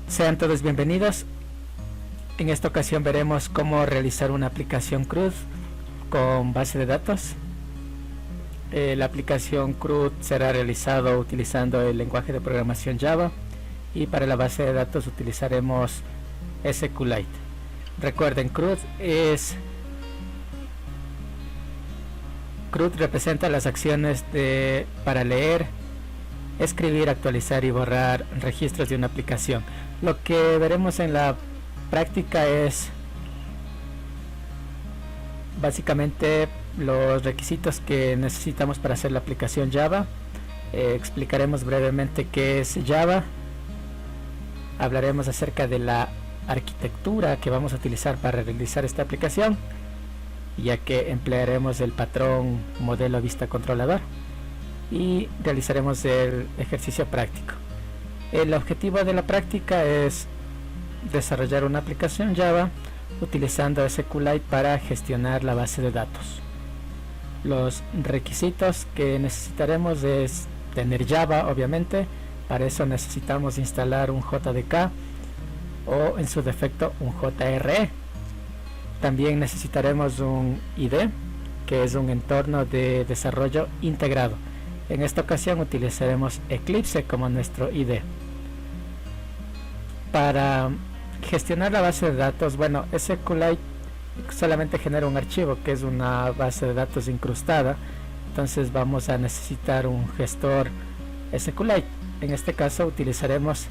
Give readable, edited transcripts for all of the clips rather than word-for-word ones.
Sean todos bienvenidos. En esta ocasión veremos cómo realizar una aplicación CRUD con base de datos. La aplicación CRUD será realizada utilizando el lenguaje de programación Java, y para la base de datos utilizaremos SQLite. Recuerden, CRUD representa las acciones para leer, escribir, actualizar y borrar registros de una aplicación. Lo que veremos en la práctica es básicamente los requisitos que necesitamos para hacer la aplicación Java. Explicaremos brevemente qué es Java. Hablaremos acerca de la arquitectura que vamos a utilizar para realizar esta aplicación, ya que emplearemos el patrón modelo vista controlador, y realizaremos el ejercicio práctico. El objetivo de la práctica es desarrollar una aplicación Java utilizando SQLite para gestionar la base de datos. Los requisitos que necesitaremos es tener Java, obviamente. Para eso necesitamos instalar un JDK o en su defecto un JRE. También necesitaremos un IDE, que es un entorno de desarrollo integrado. En esta ocasión utilizaremos Eclipse como nuestro IDE. Para gestionar la base de datos, SQLite solamente genera un archivo que es una base de datos incrustada. Entonces vamos a necesitar un gestor SQLite. En este caso utilizaremos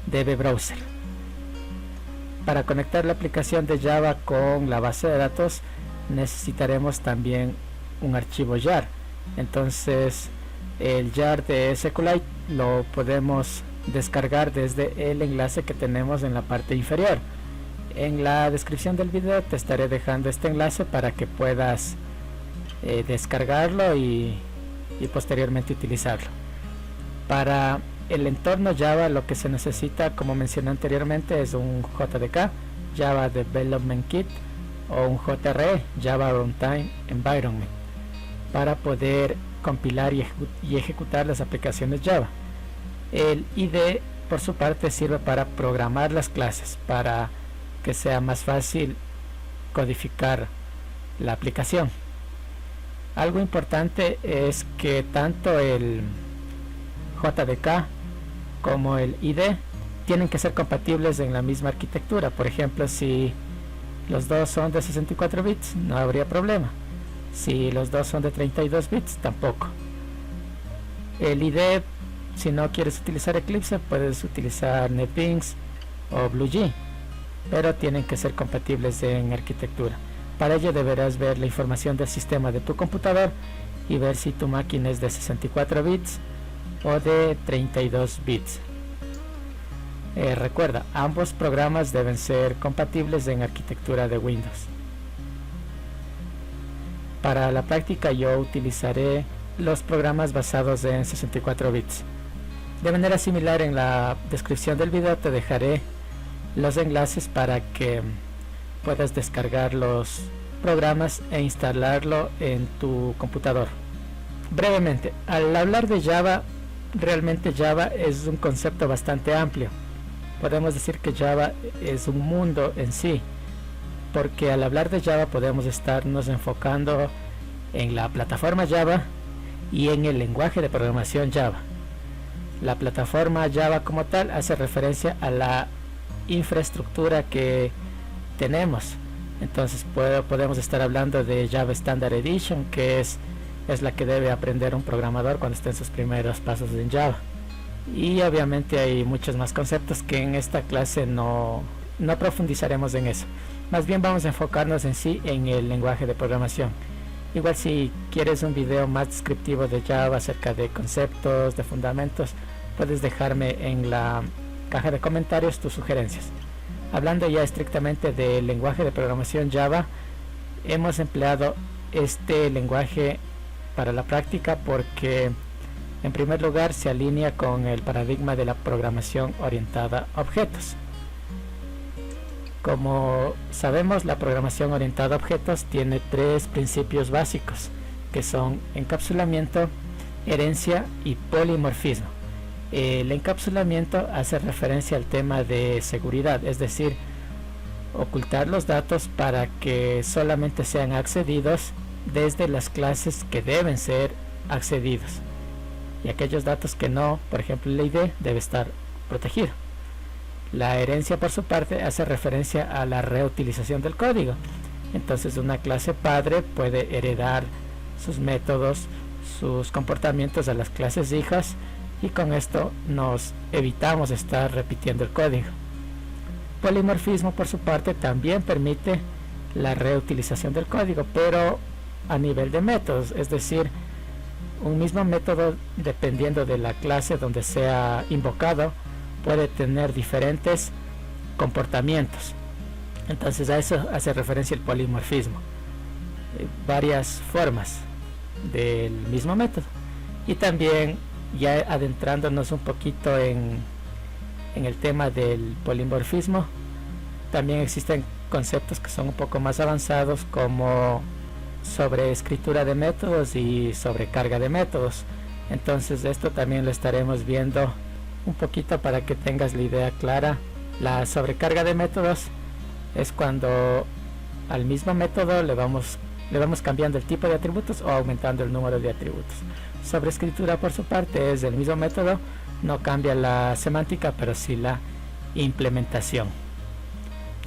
DB Browser. Para conectar la aplicación de Java con la base de datos necesitaremos también un archivo jar. Entonces el jar de SQLite lo podemos descargar desde el enlace que tenemos en la parte inferior. En la descripción del video te estaré dejando este enlace para que puedas descargarlo y posteriormente utilizarlo. Para el entorno Java lo que se necesita, como mencioné anteriormente, es un JDK, Java Development Kit, o un JRE, Java Runtime Environment, para poder compilar y ejecutar las aplicaciones Java. El IDE, por su parte, sirve para programar las clases, para que sea más fácil codificar la aplicación. Algo importante es que tanto el JDK como el IDE tienen que ser compatibles en la misma arquitectura. Por ejemplo, si los dos son de 64 bits no habría problema. Si los dos son de 32 bits tampoco. El IDE, si no quieres utilizar Eclipse, puedes utilizar NetBeans o BlueG, pero tienen que ser compatibles en arquitectura. Para ello deberás ver la información del sistema de tu computador y ver si tu máquina es de 64 bits o de 32 bits. Recuerda, ambos programas deben ser compatibles en arquitectura de Windows. Para la práctica yo utilizaré los programas basados en 64 bits. De manera similar, en la descripción del video te dejaré los enlaces para que puedas descargar los programas e instalarlo en tu computador. Brevemente, al hablar de Java, realmente Java es un concepto bastante amplio. Podemos decir que Java es un mundo en sí, porque al hablar de Java podemos estarnos enfocando en la plataforma Java y en el lenguaje de programación Java. La plataforma Java como tal hace referencia a la infraestructura que tenemos. Entonces podemos estar hablando de Java Standard Edition, que es la que debe aprender un programador cuando esté en sus primeros pasos en Java. Y obviamente hay muchos más conceptos que en esta clase no profundizaremos en eso. Más bien vamos a enfocarnos en sí en el lenguaje de programación. Igual, si quieres un video más descriptivo de Java acerca de conceptos, de fundamentos, puedes dejarme en la caja de comentarios tus sugerencias. Hablando ya estrictamente del lenguaje de programación Java, hemos empleado este lenguaje para la práctica porque en primer lugar se alinea con el paradigma de la programación orientada a objetos. Como sabemos, la programación orientada a objetos tiene tres principios básicos, que son encapsulamiento, herencia y polimorfismo. El encapsulamiento hace referencia al tema de seguridad, es decir, ocultar los datos para que solamente sean accedidos desde las clases que deben ser accedidos, y aquellos datos que no, por ejemplo el ID, debe estar protegido. La herencia, por su parte, hace referencia a la reutilización del código. Entonces una clase padre puede heredar sus métodos, sus comportamientos a las clases hijas, y con esto nos evitamos estar repitiendo el código. Polimorfismo, por su parte, también permite la reutilización del código, pero a nivel de métodos, es decir, un mismo método, dependiendo de la clase donde sea invocado, puede tener diferentes comportamientos. Entonces a eso hace referencia el polimorfismo, varias formas del mismo método. Y también, ya adentrándonos un poquito en el tema del polimorfismo, también existen conceptos que son un poco más avanzados, como sobreescritura de métodos y sobrecarga de métodos. Entonces esto también lo estaremos viendo un poquito para que tengas la idea clara. La sobrecarga de métodos es cuando al mismo método le vamos cambiando el tipo de atributos o aumentando el número de atributos. Sobreescritura, por su parte, es el mismo método, no cambia la semántica, pero sí la implementación.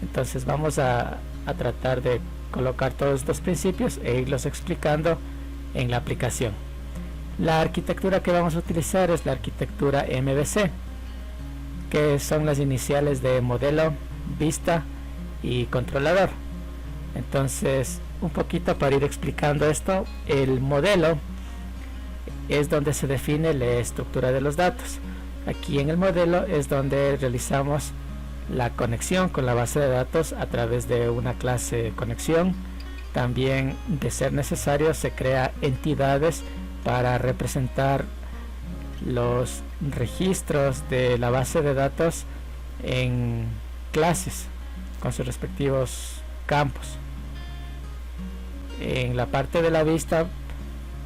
Entonces vamos a tratar de colocar todos estos principios e irlos explicando en la aplicación. La arquitectura que vamos a utilizar es la arquitectura MVC, que son las iniciales de modelo, vista y controlador. Entonces, un poquito para ir explicando esto, el modelo es donde se define la estructura de los datos. Aquí en el modelo es donde realizamos la conexión con la base de datos a través de una clase conexión. También, de ser necesario, se crea entidades para representar los registros de la base de datos en clases con sus respectivos campos. En la parte de la vista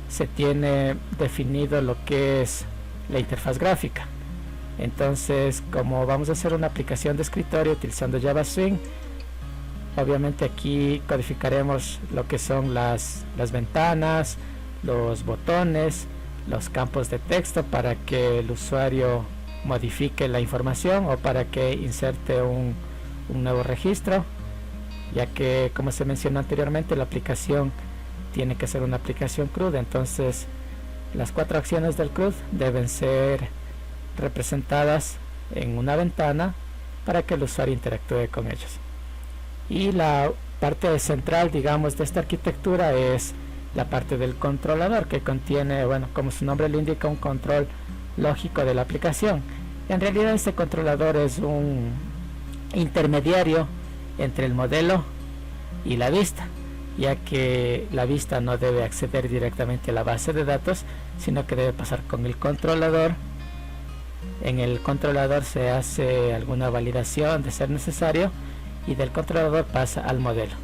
se tiene definido lo que es la interfaz gráfica. Entonces, como vamos a hacer una aplicación de escritorio utilizando Java Swing, obviamente aquí codificaremos lo que son las ventanas, los botones, los campos de texto para que el usuario modifique la información o para que inserte un nuevo registro, ya que, como se mencionó anteriormente, la aplicación tiene que ser una aplicación CRUD. Entonces las 4 acciones del CRUD deben ser representadas en una ventana para que el usuario interactúe con ellos. Y la parte central, digamos, de esta arquitectura es la parte del controlador, que contiene, bueno, como su nombre lo indica, un control lógico de la aplicación. En realidad este controlador es un intermediario entre el modelo y la vista, ya que la vista no debe acceder directamente a la base de datos, sino que debe pasar con el controlador. En el controlador se hace alguna validación de ser necesario y del controlador pasa al modelo.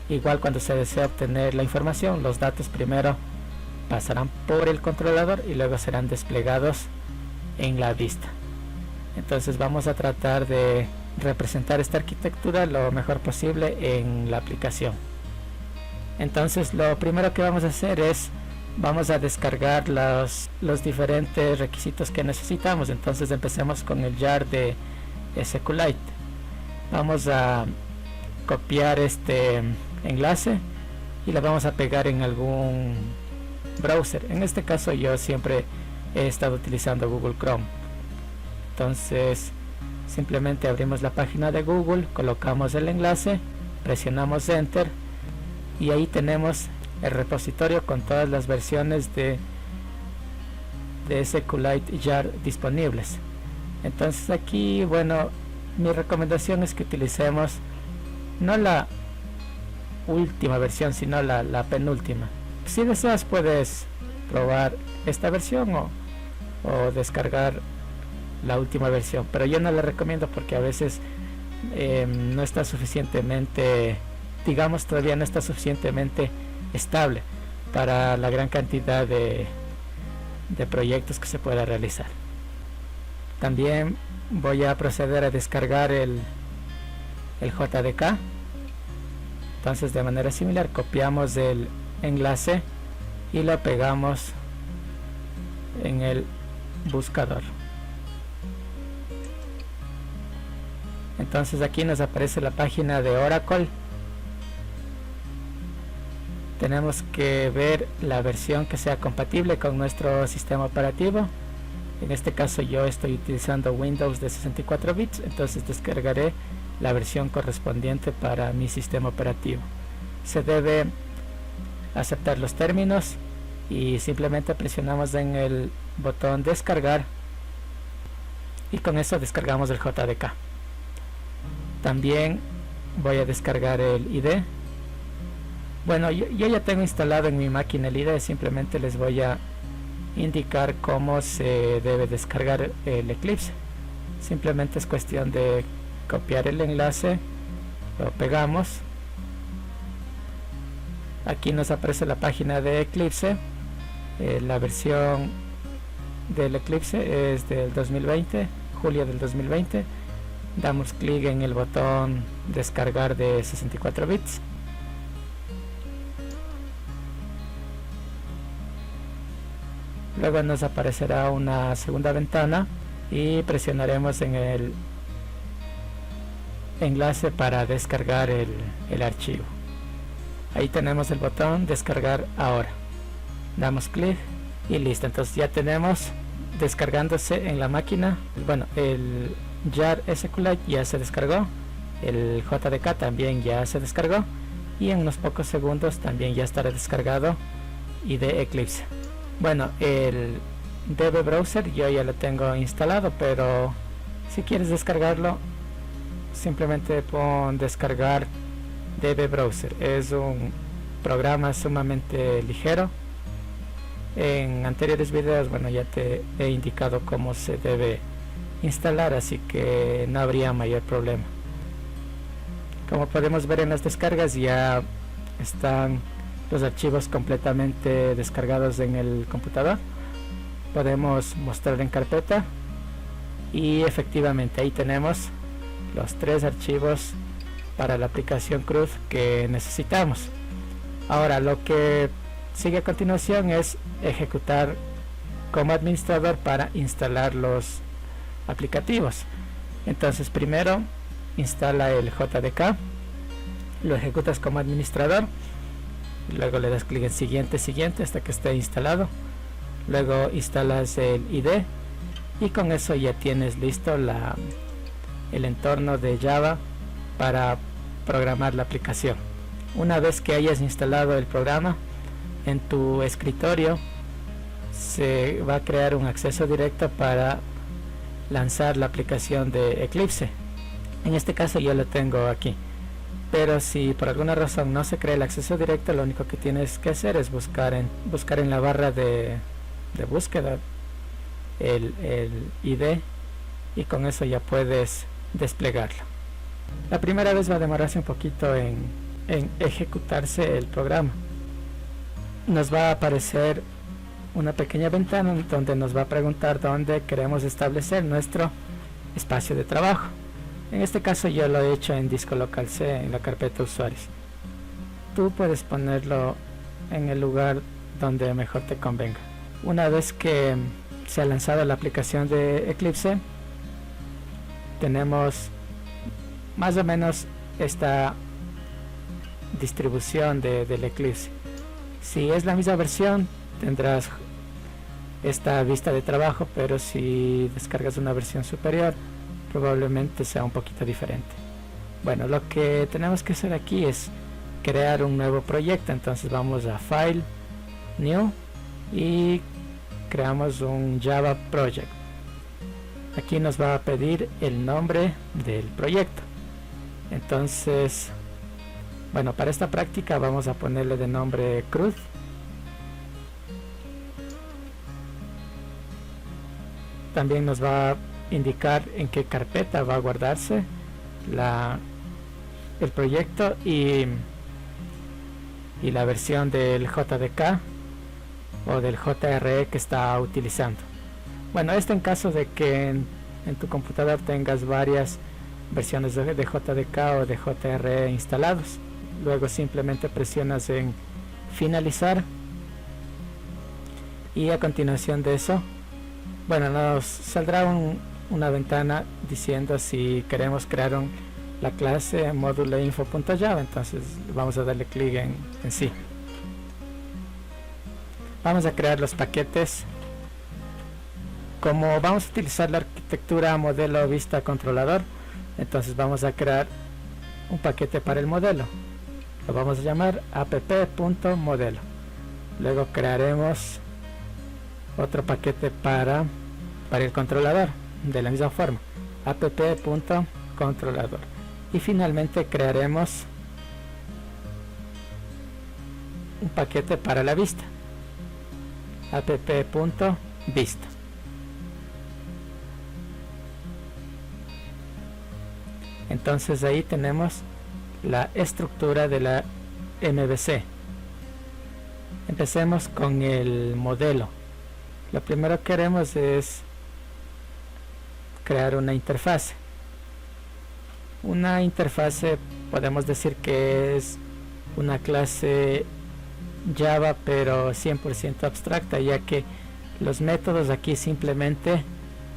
Igual, cuando se desea obtener la información, los datos primero pasarán por el controlador y luego serán desplegados en la vista. Entonces vamos a tratar de representar esta arquitectura lo mejor posible en la aplicación. Entonces lo primero que vamos a hacer es vamos a descargar los diferentes requisitos que necesitamos. Entonces empecemos con el jar de SQLite. Vamos a copiar este enlace y lo vamos a pegar en algún browser. En este caso yo siempre he estado utilizando Google Chrome. Entonces simplemente abrimos la página de Google, colocamos el enlace, presionamos Enter y ahí tenemos el repositorio con todas las versiones de SQLite jar disponibles. Entonces aquí, bueno, mi recomendación es que utilicemos no la última versión, sino la penúltima. Si deseas puedes probar esta versión o descargar la última versión, pero yo no la recomiendo porque a veces no está suficientemente, digamos, todavía no está suficientemente estable. para la gran cantidad de proyectos que se pueda realizar. También voy a proceder a descargar el JDK. Entonces, de manera similar, copiamos el enlace y lo pegamos en el buscador. Entonces aquí nos aparece la página de Oracle. Tenemos que ver la versión que sea compatible con nuestro sistema operativo. En este caso yo estoy utilizando Windows de 64 bits, entonces descargaré la versión correspondiente para mi sistema operativo. Se debe aceptar los términos y simplemente presionamos en el botón descargar y con eso descargamos el JDK. También voy a descargar el IDE. Bueno, yo ya tengo instalado en mi máquina el IDE, simplemente les voy a indicar cómo se debe descargar el Eclipse. Simplemente es cuestión de copiar el enlace, lo pegamos. Aquí nos aparece la página de Eclipse. La versión del Eclipse es del 2020, julio del 2020. Damos clic en el botón descargar de 64 bits. Luego nos aparecerá una segunda ventana y presionaremos en el enlace para descargar el archivo. Ahí tenemos el botón descargar ahora. Damos clic y listo. Entonces ya tenemos descargándose en la máquina. Bueno, el Jar SQLite ya se descargó, el JDK también ya se descargó y en unos pocos segundos también ya estará descargado IDE Eclipse. Bueno, el DB Browser yo ya lo tengo instalado, pero si quieres descargarlo simplemente pon descargar DB Browser. Es un programa sumamente ligero. En anteriores videos, bueno, ya te he indicado cómo se debe instalar, así que no habría mayor problema. Como podemos ver en las descargas, ya están los archivos completamente descargados en el computador. Podemos mostrar en carpeta y efectivamente ahí tenemos los 3 archivos para la aplicación CRUD que necesitamos. Ahora lo que sigue a continuación es ejecutar como administrador para instalar los aplicativos. Entonces primero instala el JDK, lo ejecutas como administrador, luego le das clic en siguiente hasta que esté instalado, luego instalas el IDE y con eso ya tienes listo el entorno de Java para programar la aplicación. Una vez que hayas instalado el programa en tu escritorio, se va a crear un acceso directo para lanzar la aplicación de Eclipse. En este caso yo lo tengo aquí, pero si por alguna razón no se crea el acceso directo, lo único que tienes que hacer es buscar en la barra de búsqueda el ID y con eso ya puedes desplegarlo. La primera vez va a demorarse un poquito en ejecutarse el programa. Nos va a aparecer una pequeña ventana donde nos va a preguntar dónde queremos establecer nuestro espacio de trabajo. En este caso yo lo he hecho en disco local C, en la carpeta usuarios. Tú puedes ponerlo en el lugar donde mejor te convenga. Una vez que se ha lanzado la aplicación de Eclipse, tenemos más o menos esta distribución del Eclipse. Si es la misma versión, tendrás esta vista de trabajo, pero si descargas una versión superior, probablemente sea un poquito diferente. Bueno, lo que tenemos que hacer aquí es crear un nuevo proyecto. Entonces vamos a File, New y creamos un Java Project. Aquí nos va a pedir el nombre del proyecto. Entonces, bueno, para esta práctica vamos a ponerle de nombre CRUD. También nos va a indicar en qué carpeta va a guardarse el proyecto y y la versión del JDK o del JRE que está utilizando. Bueno, esto en caso de que en tu computador tengas varias versiones de JDK o de JRE instalados. Luego simplemente presionas en finalizar y a continuación de eso, bueno, nos saldrá una ventana diciendo si queremos crear la clase módulo info.java. Entonces vamos a darle clic en sí. Vamos a crear los paquetes. Como vamos a utilizar la arquitectura modelo vista controlador, entonces vamos a crear un paquete para el modelo. Lo vamos a llamar app.modelo. Luego crearemos otro paquete para el controlador de la misma forma, app.controlador. Y finalmente crearemos un paquete para la vista, app.vista. Entonces ahí tenemos la estructura de la MVC. Empecemos con el modelo. Lo primero que haremos es crear una interfase. Una interfase podemos decir que es una clase Java pero 100% abstracta, ya que los métodos aquí simplemente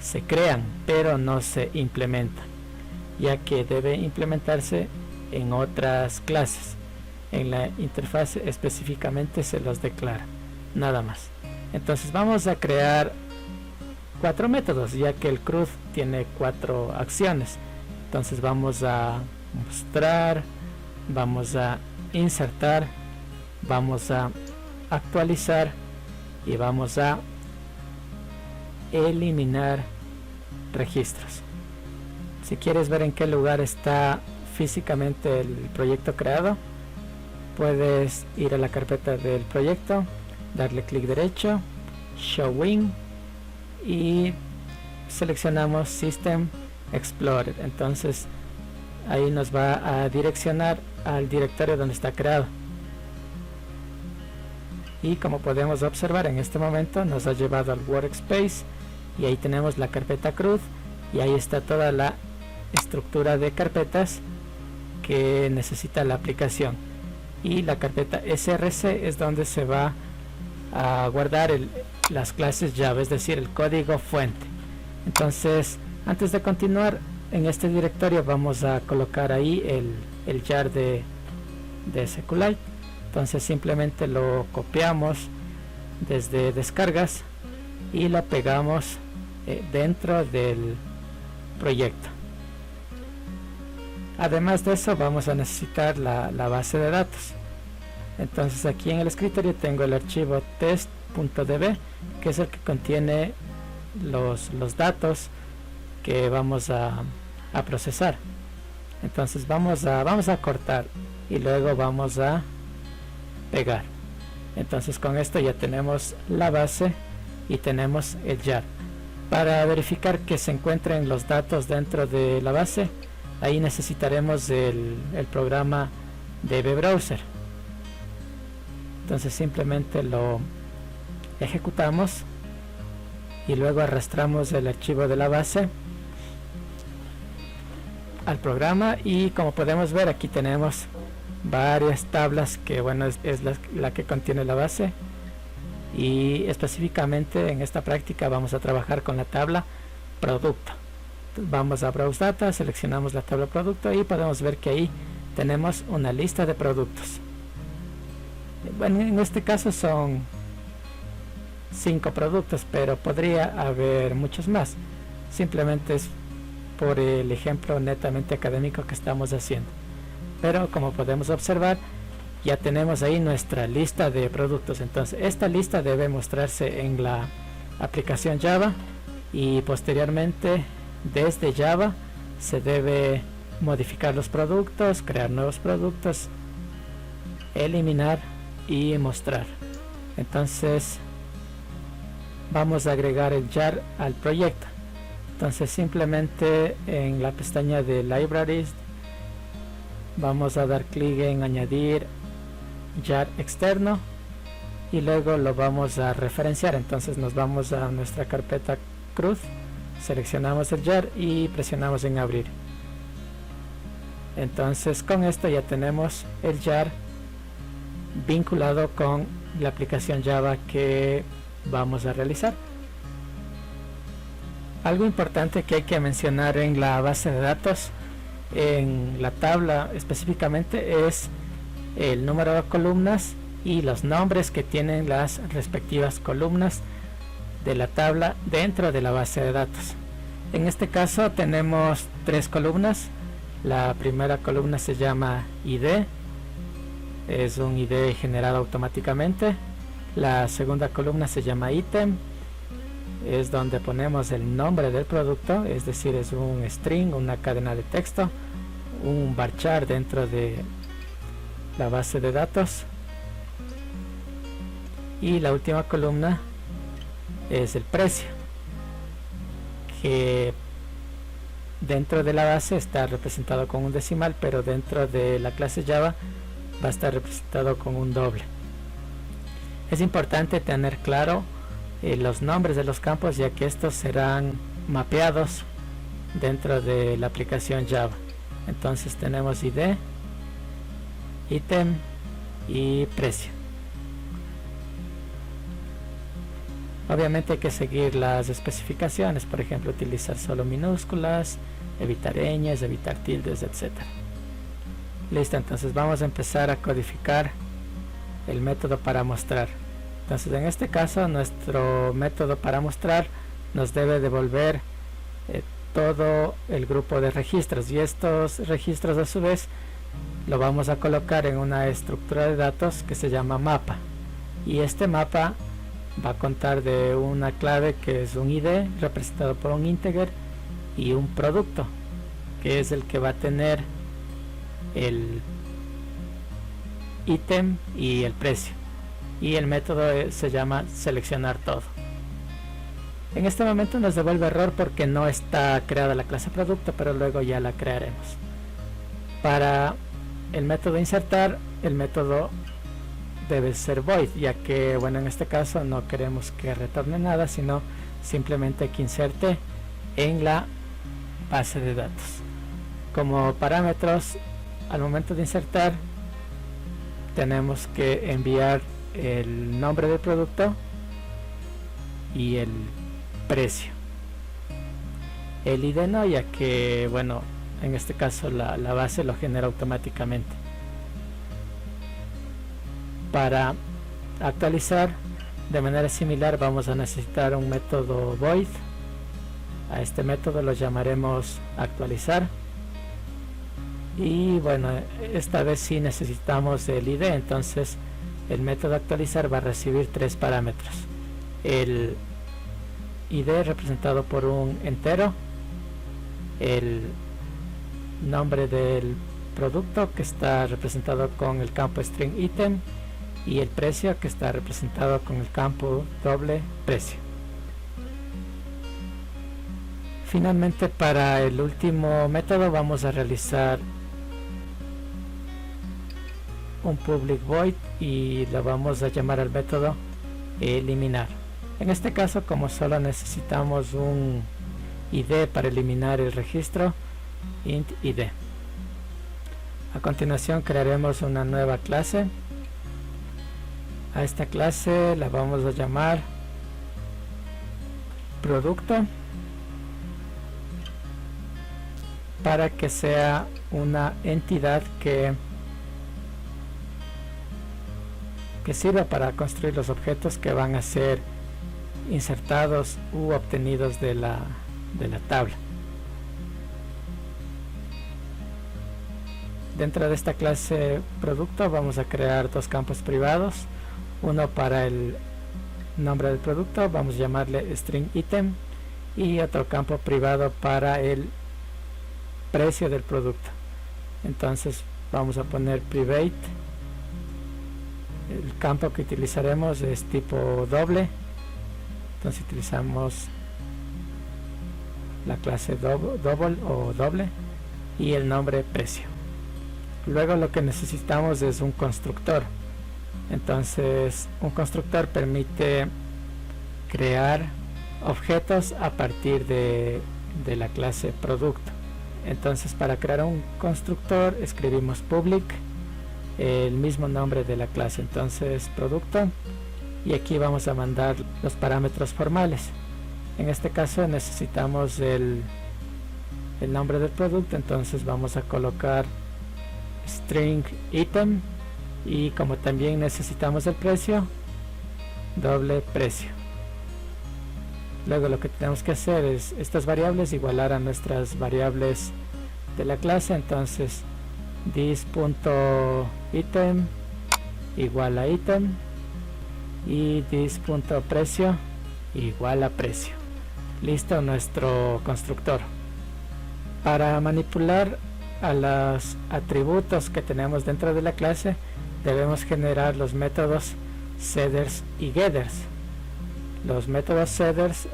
se crean pero no se implementan, ya que debe implementarse en otras clases. En la interfase específicamente se los declara, nada más. Entonces vamos a crear 4 métodos, ya que el CRUD tiene 4 acciones. Entonces vamos a mostrar, vamos a insertar, vamos a actualizar y vamos a eliminar registros. Si quieres ver en qué lugar está físicamente el proyecto creado, puedes ir a la carpeta del proyecto, darle clic derecho, Showing, y seleccionamos System Explorer. Entonces ahí nos va a direccionar al directorio donde está creado. Y como podemos observar, en este momento nos ha llevado al workspace y ahí tenemos la carpeta CRUD y ahí está toda la estructura de carpetas que necesita la aplicación. Y la carpeta src es donde se va a guardar las clases Java, es decir, el código fuente. Entonces, antes de continuar en este directorio, vamos a colocar ahí el jar de SQLite. Entonces simplemente lo copiamos desde descargas y la pegamos dentro del proyecto. Además de eso, vamos a necesitar la base de datos. Entonces aquí en el escritorio tengo el archivo test.db, que es el que contiene los datos que vamos a procesar. Entonces vamos a cortar y luego vamos a pegar. Entonces con esto ya tenemos la base y tenemos el jar. Para verificar que se encuentren los datos dentro de la base, ahí necesitaremos el programa DB Browser. Entonces simplemente lo ejecutamos y luego arrastramos el archivo de la base al programa, y como podemos ver aquí tenemos varias tablas que bueno es la que contiene la base, y específicamente en esta práctica vamos a trabajar con la tabla producto. Vamos a Browse Data, seleccionamos la tabla producto y podemos ver que ahí tenemos una lista de productos. Bueno, en este caso son 5 productos, pero podría haber muchos más. Simplemente es por el ejemplo netamente académico que estamos haciendo. Pero como podemos observar, ya tenemos ahí nuestra lista de productos. Entonces esta lista debe mostrarse en la aplicación Java, y posteriormente desde Java se debe modificar los productos, crear nuevos productos, eliminar y mostrar. Entonces vamos a agregar el jar al proyecto. Entonces simplemente en la pestaña de Libraries vamos a dar clic en añadir jar externo y luego lo vamos a referenciar. Entonces nos vamos a nuestra carpeta crud, seleccionamos el jar y presionamos en abrir. Entonces con esto ya tenemos el jar vinculado con la aplicación Java que vamos a realizar. Algo importante que hay que mencionar en la base de datos, en la tabla específicamente, es el número de columnas y los nombres que tienen las respectivas columnas de la tabla dentro de la base de datos. En este caso tenemos 3 columnas. La primera columna se llama ID, es un ID generado automáticamente. La segunda columna se llama item, es donde ponemos el nombre del producto, es decir, es un string, una cadena de texto, un varchar dentro de la base de datos. Y la última columna es el precio, que dentro de la base está representado con un decimal, pero dentro de la clase Java va a estar representado con un doble. Es importante tener claro los nombres de los campos, ya que estos serán mapeados dentro de la aplicación Java. Entonces tenemos ID, item y precio. Obviamente hay que seguir las especificaciones, por ejemplo utilizar solo minúsculas, evitar ñes, evitar tildes, etc. Listo, entonces vamos a empezar a codificar el método para mostrar. Entonces en este caso nuestro método para mostrar nos debe devolver todo el grupo de registros, y estos registros a su vez lo vamos a colocar en una estructura de datos que se llama mapa, y este mapa va a contar de una clave que es un ID representado por un integer y un producto que es el que va a tener el ítem y el precio, y el método se llama seleccionar todo. En este momento nos devuelve error porque no está creada la clase producto, pero luego ya la crearemos. Para el método insertar, el método debe ser void, ya que bueno, en este caso no queremos que retorne nada, sino simplemente que inserte en la base de datos. Como parámetros, al momento de insertar tenemos que enviar el nombre del producto y el precio. El ID no, ya que bueno, en este caso la base lo genera automáticamente. Para actualizar de manera similar vamos a necesitar un método void. A este método lo llamaremos actualizar, y bueno, esta vez sí necesitamos el ID. Entonces el método actualizar va a recibir 3 parámetros: el ID representado por un entero, el nombre del producto que está representado con el campo string item, y el precio que está representado con el campo doble precio. Finalmente, para el último método vamos a realizar un public void y lo vamos a llamar al método eliminar. En este caso, como solo necesitamos un ID para eliminar el registro, int ID. A continuación crearemos una nueva clase. A esta clase la vamos a llamar producto, para que sea una entidad que sirva para construir los objetos que van a ser insertados u obtenidos de la tabla. Dentro de esta clase producto vamos a crear 2 campos privados, uno para el nombre del producto, vamos a llamarle string item, y otro campo privado para el precio del producto. Entonces vamos a poner private. El campo que utilizaremos es tipo doble, entonces utilizamos la clase double o doble, y el nombre precio. Luego lo que necesitamos es un constructor. Entonces un constructor permite crear objetos a partir de la clase producto. Entonces para crear un constructor escribimos public, el mismo nombre de la clase, entonces producto, y aquí vamos a mandar los parámetros formales. En este caso necesitamos el nombre del producto, entonces vamos a colocar string item, y como también necesitamos el precio, doble precio. Luego lo que tenemos que hacer es estas variables igualar a nuestras variables de la clase, entonces this.item igual a item y this.precio igual a precio. Listo nuestro constructor. Para manipular a los atributos que tenemos dentro de la clase debemos generar los métodos setters y getters. Los métodos setters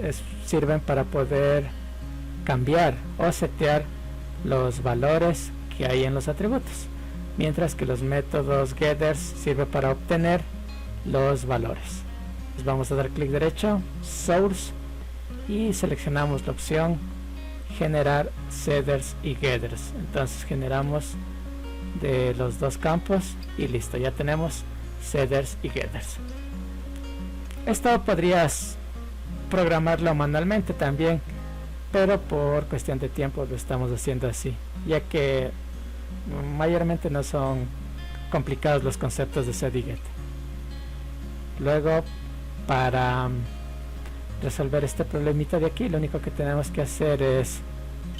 sirven para poder cambiar o setear los valores que hay en los atributos, mientras que los métodos getters sirven para obtener los valores. Les vamos a dar clic derecho, source, y seleccionamos la opción generar setters y getters. Entonces generamos de los dos campos y listo, ya tenemos setters y getters. Esto podrías programarlo manualmente también, pero por cuestión de tiempo lo estamos haciendo así, ya que mayormente no son complicados los conceptos de set y get. Luego, para resolver este problemita de aquí, lo único que tenemos que hacer es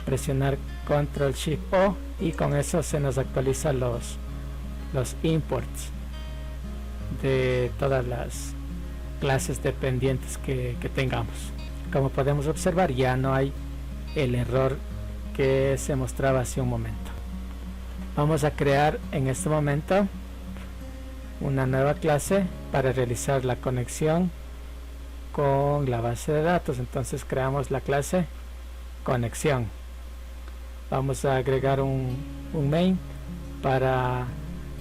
presionar Ctrl Shift O, y con eso se nos actualizan los imports de todas las clases dependientes que tengamos. Como podemos observar, ya no hay el error que se mostraba hace un momento. Vamos a crear en este momento una nueva clase para realizar la conexión con la base de datos. Entonces creamos la clase conexión. Vamos a agregar un main para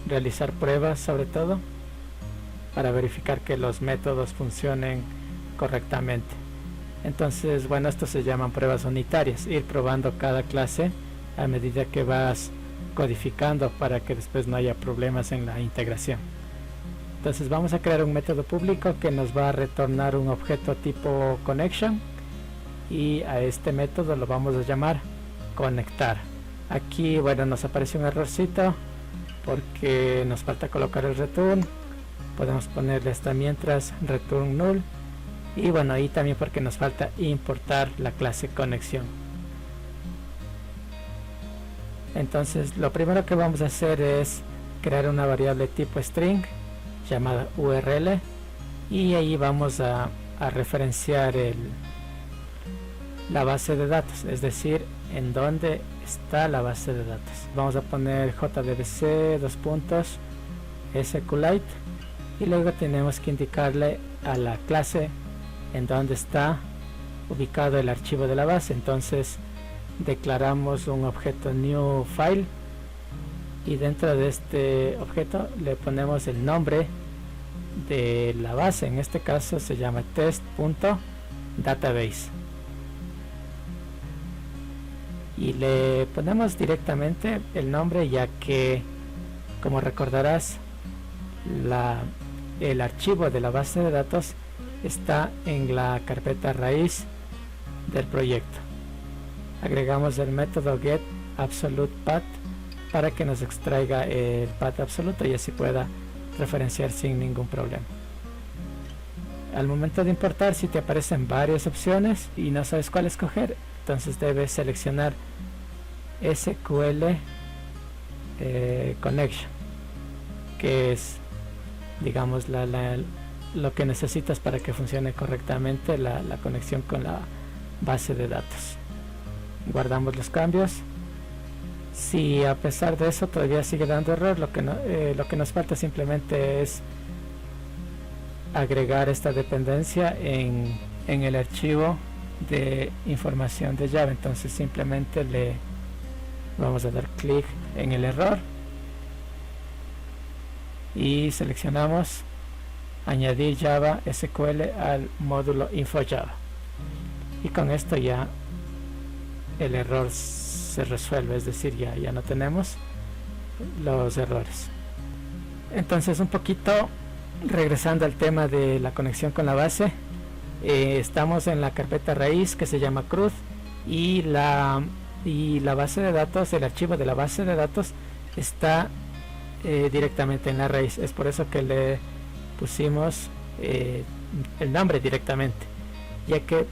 realizar pruebas, sobre todo para verificar que los métodos funcionen correctamente. Entonces, bueno, estos se llaman pruebas unitarias, ir probando cada clase a medida que vas codificando para que después no haya problemas en la integración. Entonces vamos a crear un método público que nos va a retornar un objeto tipo connection, y a este método lo vamos a llamar conectar. Aquí, bueno, nos aparece un errorcito porque nos falta colocar el return. Podemos ponerle hasta mientras return null, y bueno, ahí también porque nos falta importar la clase conexión. Entonces lo primero que vamos a hacer es crear una variable tipo string llamada URL, y ahí vamos a referenciar la base de datos, es decir, en dónde está la base de datos. Vamos a poner jdbc SQLite, y luego tenemos que indicarle a la clase en dónde está ubicado el archivo de la base. Entonces declaramos un objeto new file, y dentro de este objeto le ponemos el nombre de la base. En este caso se llama test.database, y le ponemos directamente el nombre, ya que, como recordarás, el archivo de la base de datos está en la carpeta raíz del proyecto. Agregamos el método get absolute path para que nos extraiga el path absoluto y así pueda referenciar sin ningún problema. Al momento de importar, si te aparecen varias opciones y no sabes cuál escoger, entonces debes seleccionar SQL Connection, que es, digamos, lo que necesitas para que funcione correctamente la conexión con la base de datos. Guardamos los cambios. Si a pesar de eso todavía sigue dando error, lo que nos falta simplemente es agregar esta dependencia en el archivo de información de Java. Entonces simplemente le vamos a dar clic en el error y seleccionamos añadir Java SQL al módulo info Java, y con esto ya el error se resuelve, es decir, ya no tenemos los errores. Entonces, un poquito regresando al tema de la conexión con la base, estamos en la carpeta raíz que se llama CRUD, y la base de datos, el archivo de la base de datos está directamente en la raíz. Es por eso que le pusimos el nombre directamente, ya que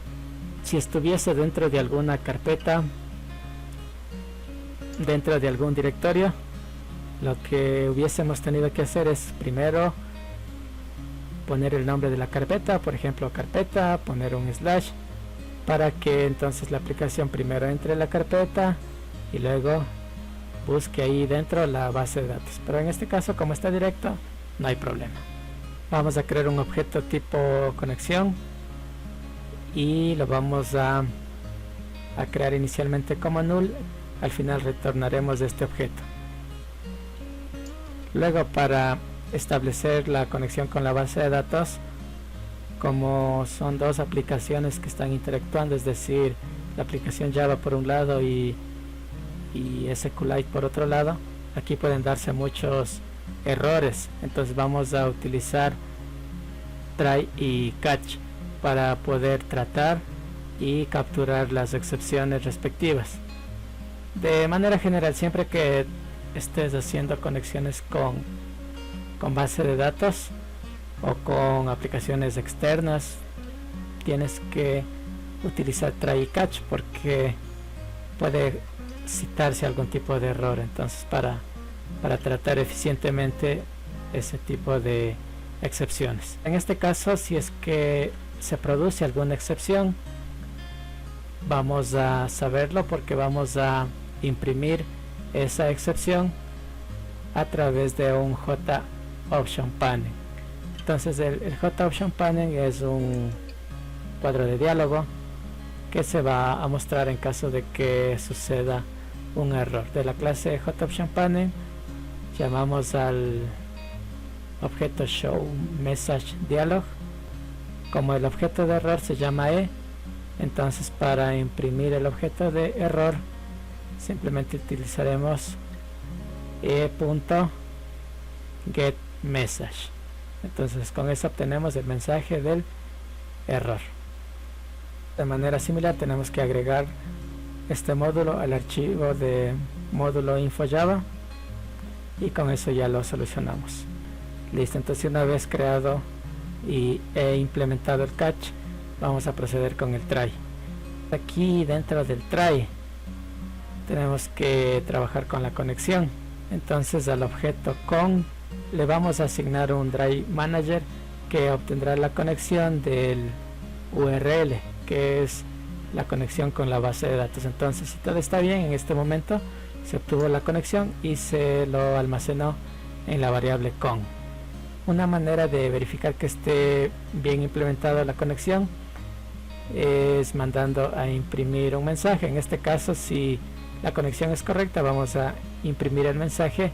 si estuviese dentro de alguna carpeta, dentro de algún directorio, lo que hubiésemos tenido que hacer es primero poner el nombre de la carpeta, por ejemplo carpeta, poner un slash, para que entonces la aplicación primero entre en la carpeta y luego busque ahí dentro la base de datos. Pero en este caso, como está directo, no hay problema. Vamos a crear un objeto tipo conexión y lo vamos a crear inicialmente como null. Al final retornaremos este objeto. Luego, para establecer la conexión con la base de datos, como son dos aplicaciones que están interactuando, es decir, la aplicación Java por un lado y SQLite por otro lado, aquí pueden darse muchos errores. Entonces vamos a utilizar try y catch para poder tratar y capturar las excepciones respectivas. De manera general, siempre que estés haciendo conexiones con base de datos o con aplicaciones externas, tienes que utilizar try y catch, porque puede citarse algún tipo de error. Entonces, para tratar eficientemente ese tipo de excepciones, en este caso, si es que se produce alguna excepción, vamos a saberlo porque vamos a imprimir esa excepción a través de un JOption panel. Entonces el JOption panel es un cuadro de diálogo que se va a mostrar en caso de que suceda un error. De la clase JOption panel llamamos al objeto showMessageDialog. Como el objeto de error se llama entonces para imprimir el objeto de error simplemente utilizaremos e.getMessage. Entonces con eso obtenemos el mensaje del error. De manera similar tenemos que agregar este módulo al archivo de módulo info Java, y con eso ya lo solucionamos. Listo, entonces una vez creado e implementado el catch, vamos a proceder con el try. Aquí dentro del try tenemos que trabajar con la conexión. Entonces al objeto con le vamos a asignar un try manager que obtendrá la conexión del URL, que es la conexión con la base de datos. Entonces, si todo está bien, en este momento se obtuvo la conexión y se lo almacenó en la variable con. Una manera de verificar que esté bien implementada la conexión es mandando a imprimir un mensaje. En este caso, si la conexión es correcta, vamos a imprimir el mensaje: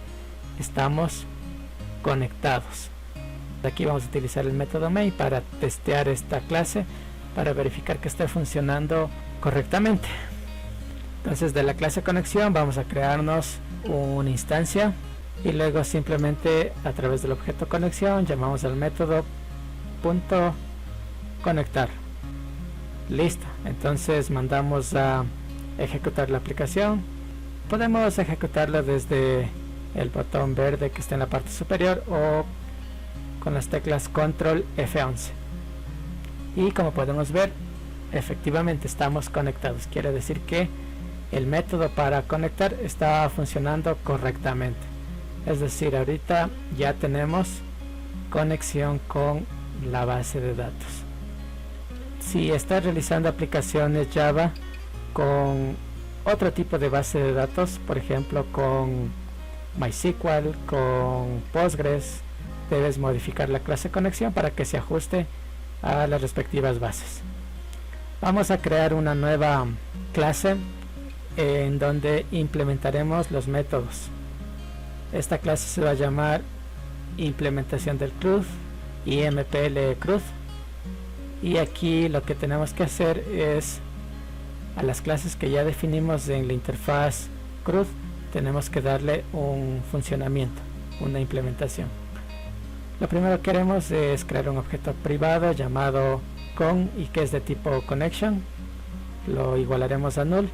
estamos conectados. Aquí vamos a utilizar el método main para testear esta clase, para verificar que esté funcionando correctamente. Entonces, de la clase conexión vamos a crearnos una instancia y luego simplemente a través del objeto conexión llamamos al método .conectar. Listo, entonces mandamos a ejecutar la aplicación. Podemos ejecutarla desde el botón verde que está en la parte superior o con las teclas control F11. Y como podemos ver, efectivamente estamos conectados. Quiere decir que el método para conectar está funcionando correctamente. Es decir, ahorita ya tenemos conexión con la base de datos. Si estás realizando aplicaciones Java con otro tipo de base de datos, por ejemplo con MySQL, con Postgres, debes modificar la clase conexión para que se ajuste a las respectivas bases. Vamos a crear una nueva clase en donde implementaremos los métodos. Esta clase se va a llamar implementación del CRUD y MPL CRUD. Y aquí lo que tenemos que hacer es, a las clases que ya definimos en la interfaz CRUD, tenemos que darle un funcionamiento, una implementación. Lo primero que queremos es crear un objeto privado llamado con y que es de tipo connection. Lo igualaremos a null,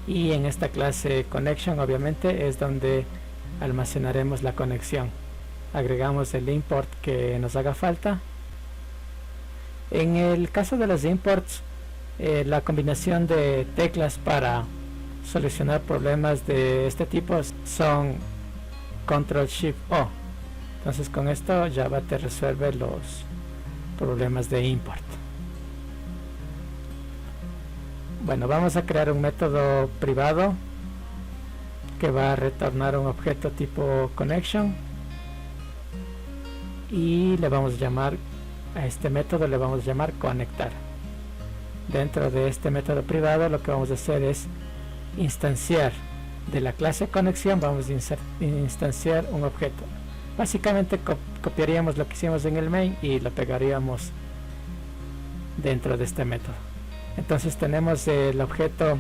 y en esta clase connection obviamente es donde almacenaremos la conexión. Agregamos el import que nos haga falta. En el caso de los imports, la combinación de teclas para solucionar problemas de este tipo son Ctrl Shift O. Entonces con esto Java te resuelve los problemas de import. Bueno, vamos a crear un método privado que va a retornar un objeto tipo connection, y le vamos a llamar a este método, le vamos a llamar conectar. Dentro de este método privado lo que vamos a hacer es instanciar de la clase conexión, vamos a instanciar un objeto. Básicamente copiaríamos lo que hicimos en el main y lo pegaríamos dentro de este método. Entonces tenemos el objeto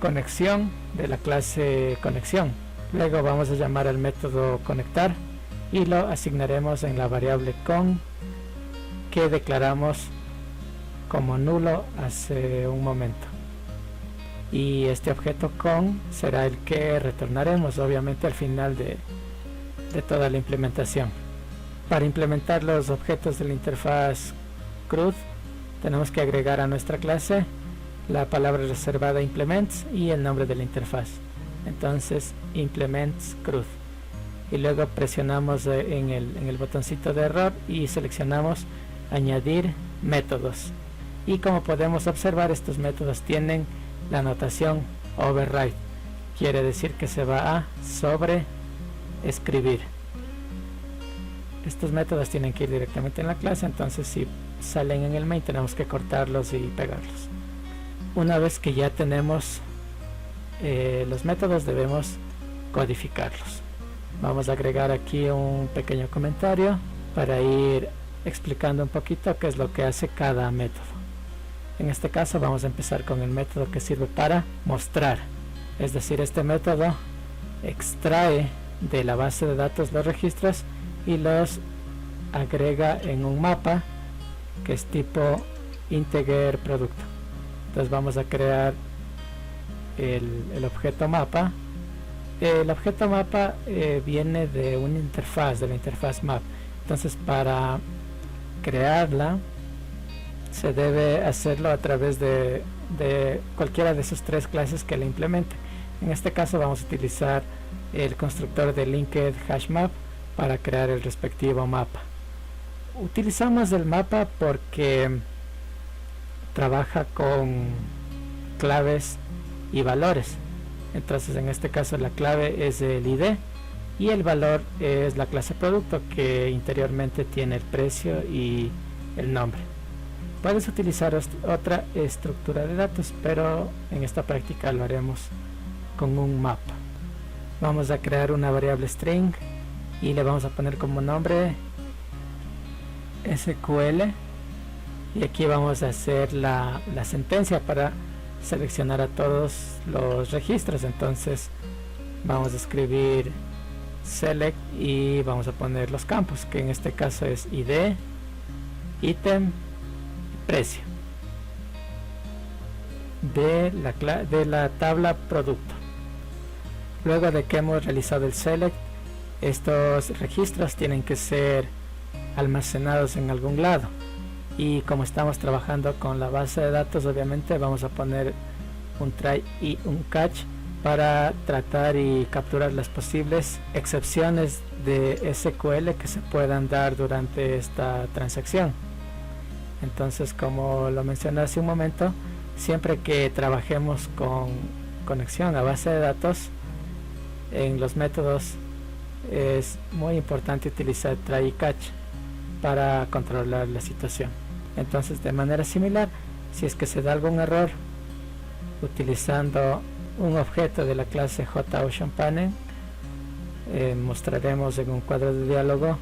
conexión de la clase conexión. Luego vamos a llamar al método conectar y lo asignaremos en la variable con, que declaramos como nulo hace un momento. Y este objeto con será el que retornaremos obviamente al final de toda la implementación. Para implementar los objetos de la interfaz CRUD, tenemos que agregar a nuestra clase la palabra reservada implements y el nombre de la interfaz. Entonces implements CRUD, y luego presionamos en el botoncito de error y seleccionamos añadir métodos. Y como podemos observar, estos métodos tienen la notación override, quiere decir que se va a sobreescribir. Estos métodos tienen que ir directamente en la clase, entonces si salen en el main tenemos que cortarlos y pegarlos. Una vez que ya tenemos los métodos, debemos codificarlos. Vamos a agregar aquí un pequeño comentario para ir explicando un poquito qué es lo que hace cada método. En este caso vamos a empezar con el método que sirve para mostrar, es decir, este método extrae de la base de datos los registros y los agrega en un mapa que es tipo integer producto. Entonces vamos a crear el objeto mapa. El objeto mapa viene de una interfaz, de la interfaz map. Entonces para crearla se debe hacerlo a través de cualquiera de sus tres clases que la implemente. En este caso vamos a utilizar el constructor de linked hashMap para crear el respectivo mapa. Utilizamos el mapa porque trabaja con claves y valores. Entonces en este caso la clave es el ID y el valor es la clase producto, que interiormente tiene el precio y el nombre. Puedes utilizar otra estructura de datos, pero en esta práctica lo haremos con un mapa. Vamos a crear una variable string y le vamos a poner como nombre SQL, y aquí vamos a hacer la sentencia para seleccionar a todos los registros. Entonces vamos a escribir select y vamos a poner los campos, que en este caso es ID, ítem, precio de la tabla producto. Luego de que hemos realizado el select, estos registros tienen que ser almacenados en algún lado, y como estamos trabajando con la base de datos, obviamente vamos a poner un try y un catch para tratar y capturar las posibles excepciones de SQL que se puedan dar durante esta transacción. Entonces, como lo mencioné hace un momento, siempre que trabajemos con conexión a base de datos, en los métodos es muy importante utilizar try y catch para controlar la situación. Entonces, de manera similar, si es que se da algún error utilizando un objeto de la clase JOceanPanel, mostraremos en un cuadro de diálogo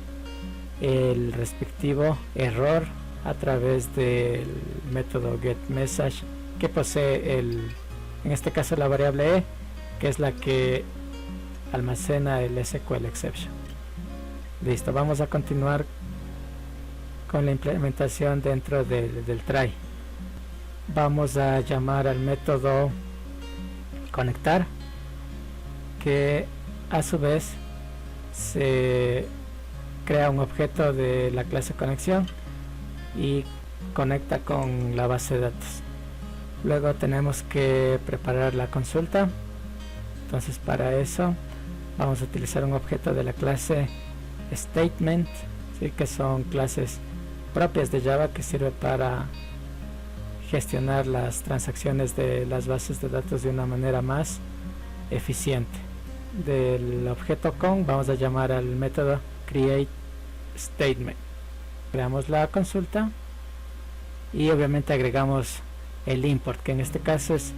el respectivo error a través del método getMessage que posee en este caso la variable e, que es la que almacena el SQL exception. Listo, vamos a continuar con la implementación dentro del try. Vamos a llamar al método conectar, que a su vez se crea un objeto de la clase conexión y conecta con la base de datos. Luego tenemos que preparar la consulta. Entonces para eso vamos a utilizar un objeto de la clase statement, ¿sí? Que son clases propias de Java que sirve para gestionar las transacciones de las bases de datos de una manera más eficiente. Del objeto con vamos a llamar al método createStatement. Creamos la consulta y obviamente agregamos el import, que en este caso es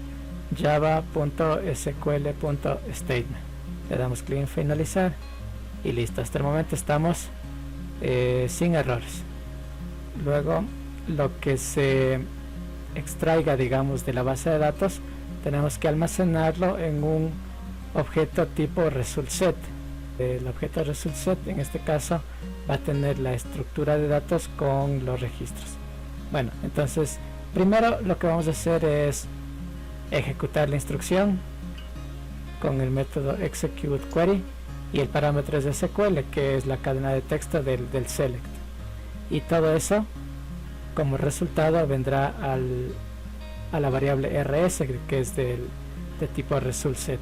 java.sql.statement. Le damos clic en finalizar y listo. Hasta el momento estamos sin errores. Luego lo que se extraiga, digamos, de la base de datos, tenemos que almacenarlo en un objeto tipo resultSet. El objeto resultSet en este caso va a tener la estructura de datos con los registros. Bueno, entonces primero lo que vamos a hacer es ejecutar la instrucción con el método executeQuery y el parámetro es SQL, que es la cadena de texto del select, y todo eso como resultado vendrá a la variable rs, que es de tipo resultSet.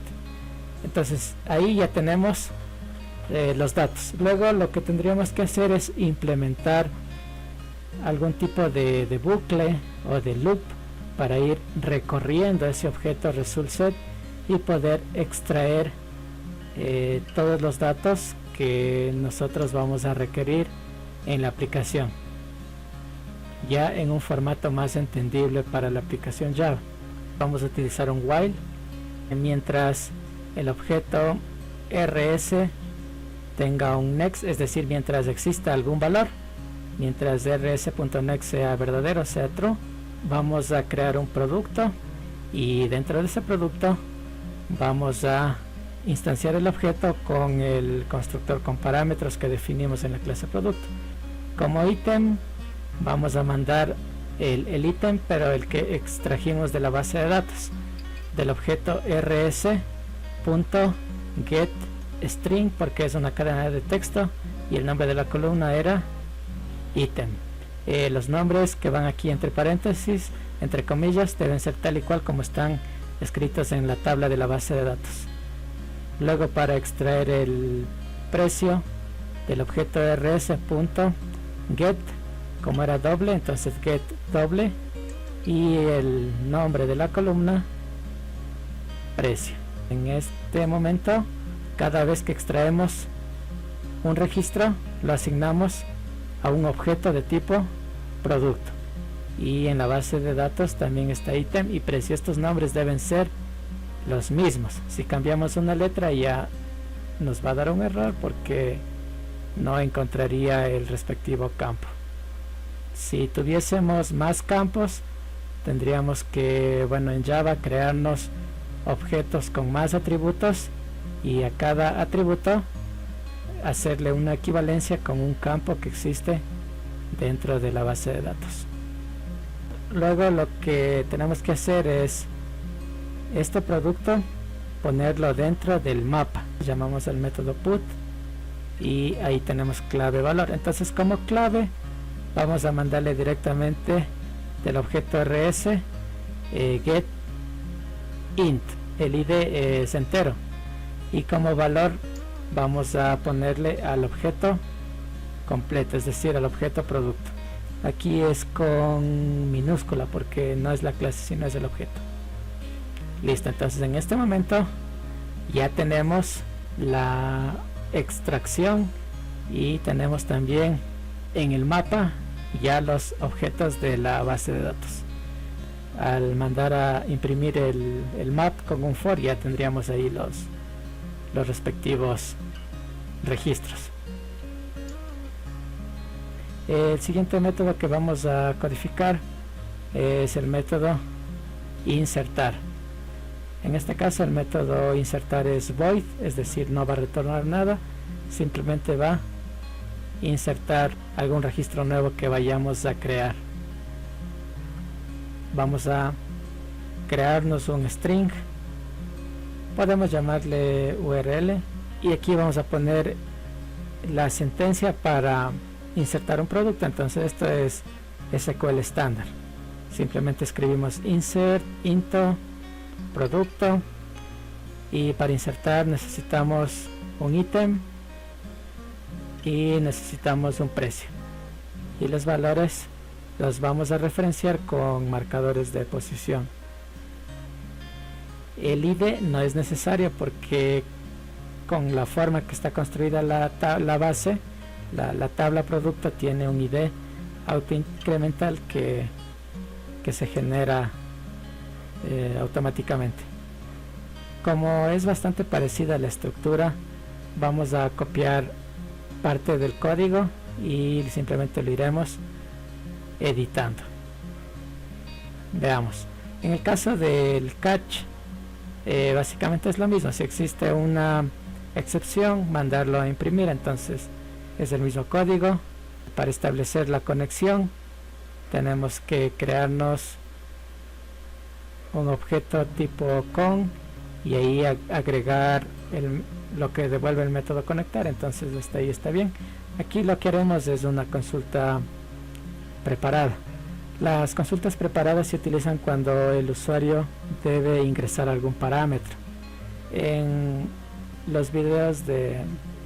Entonces ahí ya tenemos los datos. Luego lo que tendríamos que hacer es implementar algún tipo de bucle o de loop para ir recorriendo ese objeto resultSet y poder extraer todos los datos que nosotros vamos a requerir en la aplicación, ya en un formato más entendible para la aplicación Java. Vamos a utilizar un while mientras el objeto rs tenga un next, es decir, mientras exista algún valor. Mientras rs.next sea verdadero, sea true, vamos a crear un producto y dentro de ese producto vamos a instanciar el objeto con el constructor con parámetros que definimos en la clase producto. Como ítem vamos a mandar el ítem, pero el que extrajimos de la base de datos, del objeto rs.getString, porque es una cadena de texto y el nombre de la columna era ítem. Los nombres que van aquí entre paréntesis, entre comillas, deben ser tal y cual como están escritos en la tabla de la base de datos. Luego, para extraer el precio del objeto rs.get, como era doble, entonces get doble, y el nombre de la columna precio. En este momento, cada vez que extraemos un registro, lo asignamos a un objeto de tipo producto, y en la base de datos también está ítem y precio. Estos nombres deben ser los mismos. Si cambiamos una letra ya nos va a dar un error porque no encontraría el respectivo campo. Si tuviésemos más campos, tendríamos que, bueno, en Java crearnos objetos con más atributos y a cada atributo hacerle una equivalencia con un campo que existe dentro de la base de datos. Luego lo que tenemos que hacer es este producto ponerlo dentro del mapa. Llamamos al método put y ahí tenemos clave valor. Entonces, como clave vamos a mandarle directamente del objeto rs get int, el id es entero, y como valor vamos a ponerle al objeto completo, es decir, al objeto producto. Aquí es con minúscula porque no es la clase sino es el objeto. Listo, entonces en este momento ya tenemos la extracción y tenemos también en el mapa ya los objetos de la base de datos. Al mandar a imprimir el map con un for ya tendríamos ahí los respectivos registros. El siguiente método que vamos a codificar es el método insertar. En este caso el método insertar es void, es decir, no va a retornar nada, simplemente va a insertar algún registro nuevo que vayamos a crear. Vamos a crearnos un string, podemos llamarle URL, y aquí vamos a poner la sentencia para insertar un producto. Entonces esto es SQL estándar, simplemente escribimos insert into producto, y para insertar necesitamos un ítem y necesitamos un precio, y los valores los vamos a referenciar con marcadores de posición. El ID no es necesario porque con la forma que está construida la base, la tabla producto tiene un ID autoincremental que se genera automáticamente. Como es bastante parecida a la estructura, vamos a copiar parte del código y simplemente lo iremos editando. Veamos, en el caso del catch, básicamente es lo mismo. Si existe una excepción, mandarlo a imprimir. Entonces es el mismo código. Para establecer la conexión tenemos que crearnos un objeto tipo con y ahí agregar lo que devuelve el método conectar. Entonces hasta ahí está bien. Aquí lo que haremos es una consulta preparada. Las consultas preparadas se utilizan cuando el usuario debe ingresar algún parámetro. En los videos de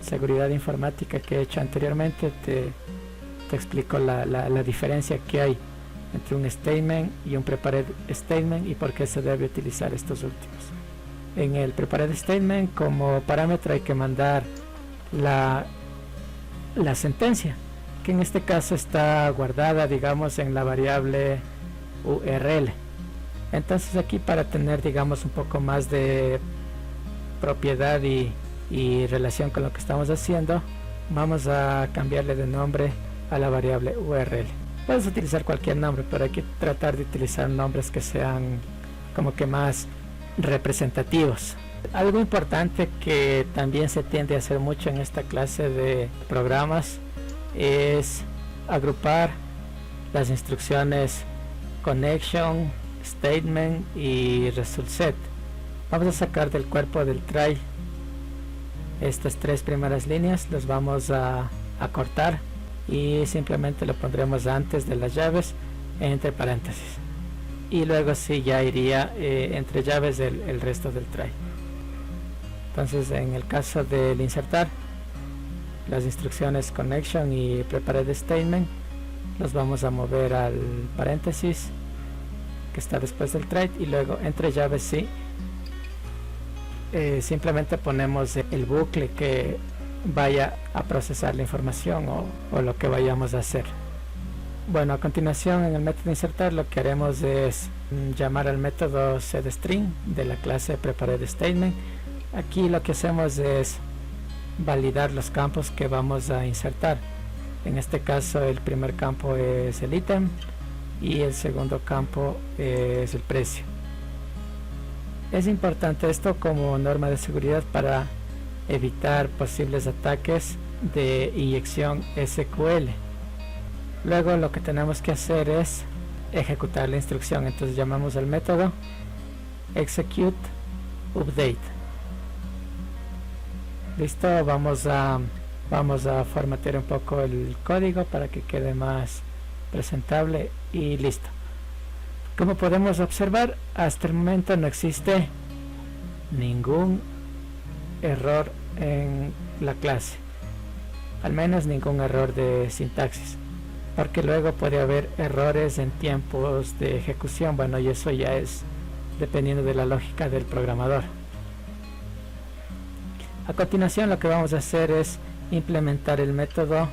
seguridad informática que he hecho anteriormente te explico la diferencia que hay entre un statement y un prepared statement y por qué se debe utilizar estos últimos. En el prepared statement, como parámetro hay que mandar la sentencia, que en este caso está guardada, digamos, en la variable URL. Entonces aquí, para tener, digamos, un poco más de propiedad y relación con lo que estamos haciendo, vamos a cambiarle de nombre a la variable URL. Puedes utilizar cualquier nombre, pero hay que tratar de utilizar nombres que sean como que más representativos. Algo importante que también se tiende a hacer mucho en esta clase de programas es agrupar las instrucciones connection, statement y result set. Vamos a sacar del cuerpo del try estas tres primeras líneas, los vamos a cortar y simplemente lo pondremos antes de las llaves entre paréntesis, y luego sí ya iría entre llaves el resto del try. Entonces, en el caso del insertar, las instrucciones connection y prepared statement los vamos a mover al paréntesis que está después del try, y luego entre llaves sí simplemente ponemos el bucle que vaya a procesar la información o lo que vayamos a hacer. Bueno, a continuación, en el método insertar lo que haremos es llamar al método setString de la clase prepared statement. Aquí lo que hacemos es validar los campos que vamos a insertar. En este caso el primer campo es el ítem y el segundo campo es el precio. Es importante esto como norma de seguridad para evitar posibles ataques de inyección SQL. Luego lo que tenemos que hacer es ejecutar la instrucción. Entonces llamamos al método execute update. Listo, vamos a formatear un poco el código para que quede más presentable y listo. Como podemos observar, hasta el momento no existe ningún error en la clase, al menos ningún error de sintaxis, porque luego puede haber errores en tiempos de ejecución. Bueno, y eso ya es dependiendo de la lógica del programador. A continuación lo que vamos a hacer es implementar el método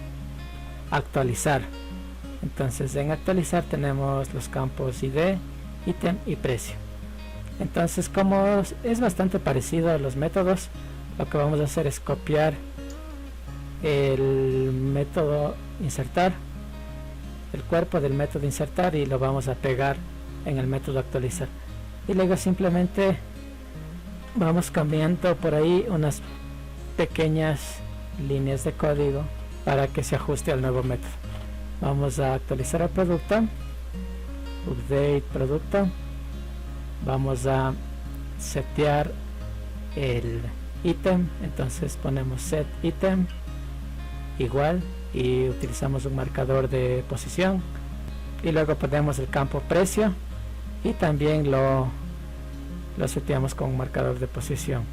actualizar. Entonces en actualizar tenemos los campos ID, ítem y precio. Entonces, como es bastante parecido a los métodos, lo que vamos a hacer es copiar el método insertar, el cuerpo del método insertar, y lo vamos a pegar en el método actualizar, y luego simplemente vamos cambiando por ahí unas pequeñas líneas de código para que se ajuste al nuevo método. Vamos a actualizar el producto, update producto, vamos a setear el ítem, entonces ponemos set item igual y utilizamos un marcador de posición, y luego ponemos el campo precio y también lo seteamos con un marcador de posición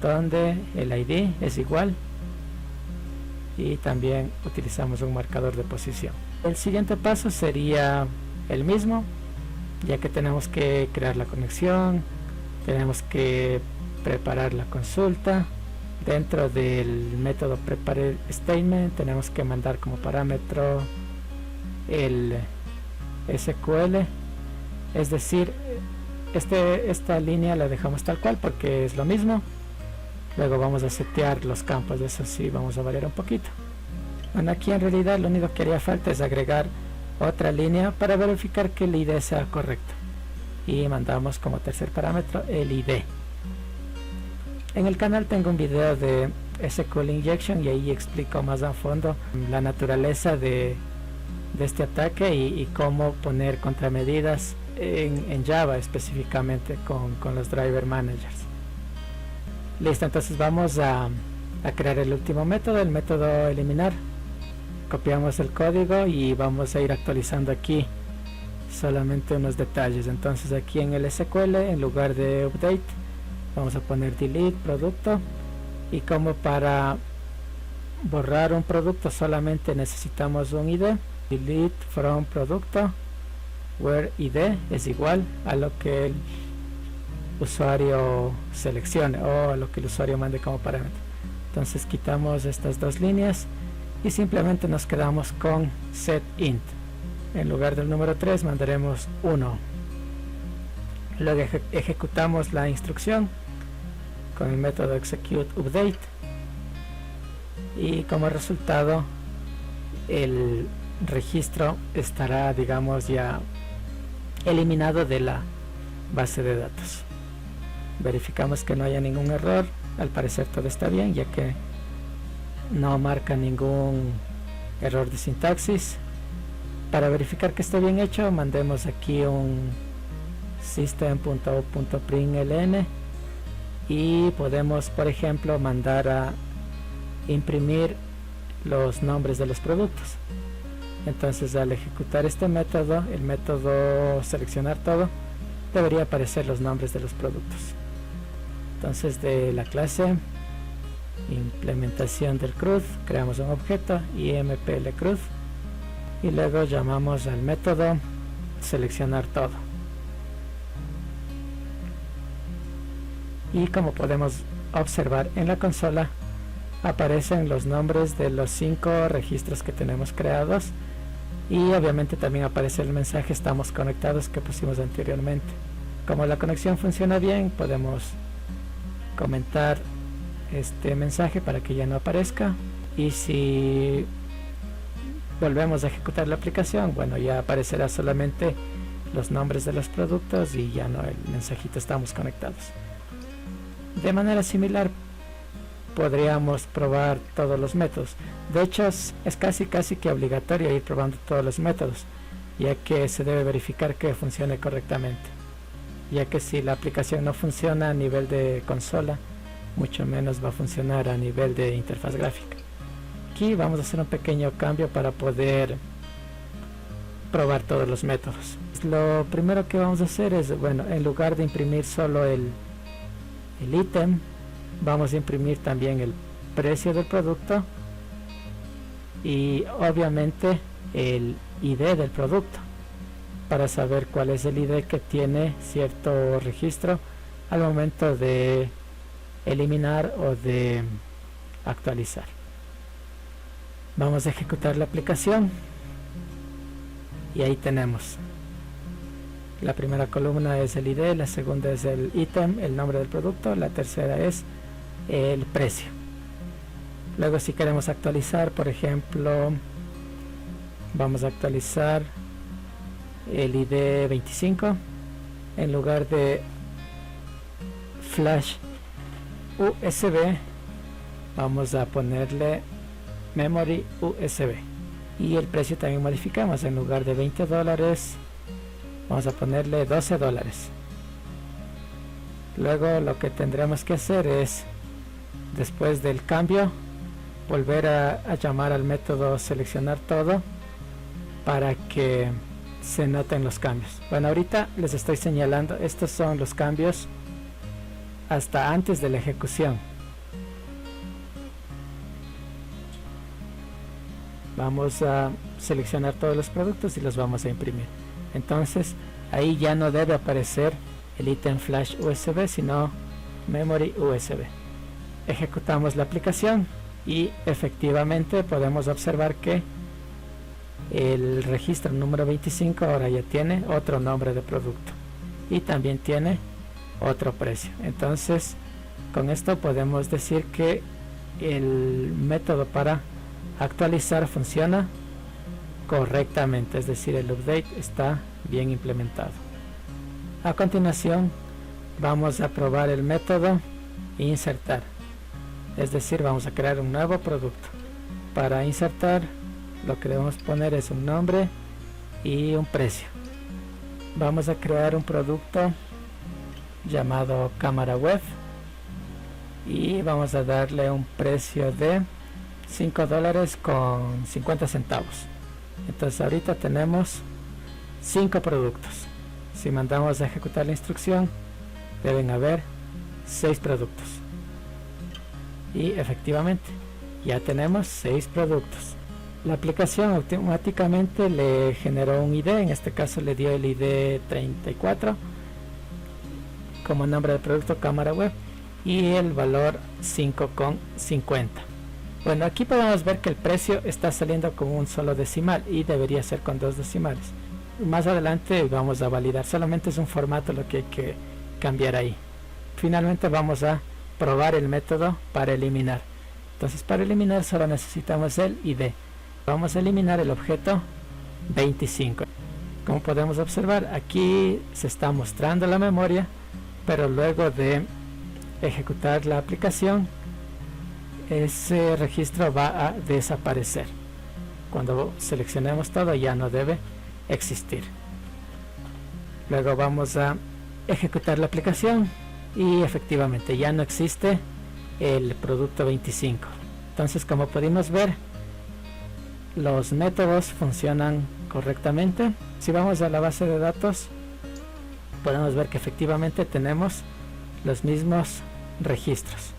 donde el ID es igual, y también utilizamos un marcador de posición. El siguiente paso sería el mismo, ya que tenemos que crear la conexión, tenemos que preparar la consulta. Dentro del método prepare statement tenemos que mandar como parámetro el SQL, es decir, esta línea la dejamos tal cual porque es lo mismo. Luego vamos a setear los campos, de eso sí vamos a variar un poquito. Bueno, aquí en realidad lo único que haría falta es agregar otra línea para verificar que el ID sea correcto, y mandamos como tercer parámetro el ID. En el canal tengo un video de SQL Injection y ahí explico más a fondo la naturaleza de este ataque y cómo poner contramedidas en Java específicamente con los driver managers. Listo, entonces vamos a crear el último método, el método eliminar. Copiamos el código y vamos a ir actualizando aquí solamente unos detalles. Entonces aquí en el SQL, en lugar de update, vamos a poner delete producto, y como para borrar un producto solamente necesitamos un ID. Delete from producto where ID es igual a lo que el usuario seleccione o a lo que el usuario mande como parámetro. Entonces quitamos estas dos líneas y simplemente nos quedamos con setInt. En lugar del número 3 mandaremos 1. Luego ejecutamos la instrucción con el método execute update, y como resultado el registro estará, digamos, ya eliminado de la base de datos. Verificamos que no haya ningún error. Al parecer todo está bien, ya que no marca ningún error de sintaxis. Para verificar que esté bien hecho, mandemos aquí un system.out.println, y podemos, por ejemplo, mandar a imprimir los nombres de los productos. Entonces, al ejecutar este método, el método seleccionar todo, debería aparecer los nombres de los productos. Entonces, de la clase implementación del CRUD creamos un objeto impl-CRUD, y luego llamamos al método seleccionar todo. Y como podemos observar en la consola, aparecen los nombres de los 5 registros que tenemos creados, y obviamente también aparece el mensaje estamos conectados que pusimos anteriormente. Como la conexión funciona bien, podemos comentar este mensaje para que ya no aparezca, y si volvemos a ejecutar la aplicación, bueno, ya aparecerá solamente los nombres de los productos y ya no el mensajito estamos conectados. De manera similar podríamos probar todos los métodos. De hecho, es casi que obligatorio ir probando todos los métodos, ya que se debe verificar que funcione correctamente, ya que si la aplicación no funciona a nivel de consola, mucho menos va a funcionar a nivel de interfaz gráfica. Aquí vamos a hacer un pequeño cambio para poder probar todos los métodos. Lo primero que vamos a hacer es, bueno, en lugar de imprimir solo el ítem, vamos a imprimir también el precio del producto y obviamente el ID del producto, para saber cuál es el ID que tiene cierto registro al momento de eliminar o de actualizar. Vamos a ejecutar la aplicación y ahí tenemos la primera columna es el ID, la segunda es el ítem, el nombre del producto, la tercera es el precio. Luego si queremos actualizar, por ejemplo, vamos a actualizar el ID 25, en lugar de flash USB vamos a ponerle memory USB, y el precio también modificamos, en lugar de $20 vamos a ponerle $12. Luego lo que tendremos que hacer es, después del cambio, volver a llamar al método seleccionar todo para que se noten los cambios. Bueno, ahorita les estoy señalando, estos son los cambios hasta antes de la ejecución. Vamos a seleccionar todos los productos y los vamos a imprimir. Entonces ahí ya no debe aparecer el ítem flash USB, sino memory USB. Ejecutamos la aplicación y efectivamente podemos observar que el registro número 25 ahora ya tiene otro nombre de producto y también tiene otro precio. Entonces con esto podemos decir que el método para actualizar funciona correctamente, es decir, el update está bien implementado. A continuación vamos a probar el método insertar, es decir, vamos a crear un nuevo producto. Para insertar lo que debemos poner es un nombre y un precio. Vamos a crear un producto llamado cámara web y vamos a darle un precio de $5.50. Entonces ahorita tenemos 5 productos. Si mandamos a ejecutar la instrucción, deben haber 6 productos, y efectivamente ya tenemos 6 productos. La aplicación automáticamente le generó un ID, en este caso le dio el ID 34 como nombre del producto cámara web y el valor 5,50. Bueno, aquí podemos ver que el precio está saliendo con un solo decimal y debería ser con 2 decimales. Más adelante vamos a validar, solamente es un formato lo que hay que cambiar ahí. Finalmente vamos a probar el método para eliminar. Entonces para eliminar solo necesitamos el ID. Vamos a eliminar el objeto 25. Como podemos observar, aquí se está mostrando la memoria, pero luego de ejecutar la aplicación ese registro va a desaparecer. Cuando seleccionemos todo ya no debe existir. Luego vamos a ejecutar la aplicación y efectivamente ya no existe el producto 25. Entonces, como pudimos ver, los métodos funcionan correctamente. Si vamos a la base de datos, podemos ver que efectivamente tenemos los mismos registros.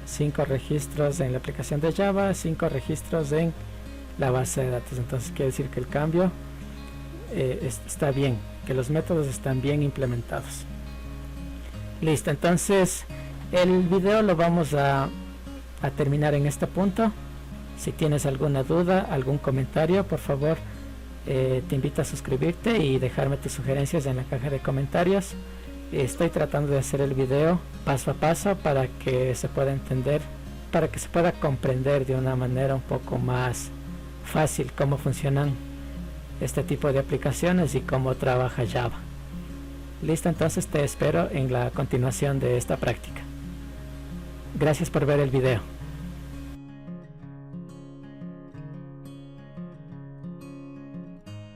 5 registros en la aplicación de Java, 5 registros en la base de datos. Entonces quiere decir que el cambio está bien, que los métodos están bien implementados. Listo, entonces el video lo vamos a terminar en este punto. Si tienes alguna duda, algún comentario, por favor te invito a suscribirte y dejarme tus sugerencias en la caja de comentarios. Estoy tratando de hacer el video paso a paso para que se pueda entender, para que se pueda comprender de una manera un poco más fácil cómo funcionan este tipo de aplicaciones y cómo trabaja Java. Listo, entonces te espero en la continuación de esta práctica. Gracias por ver el video.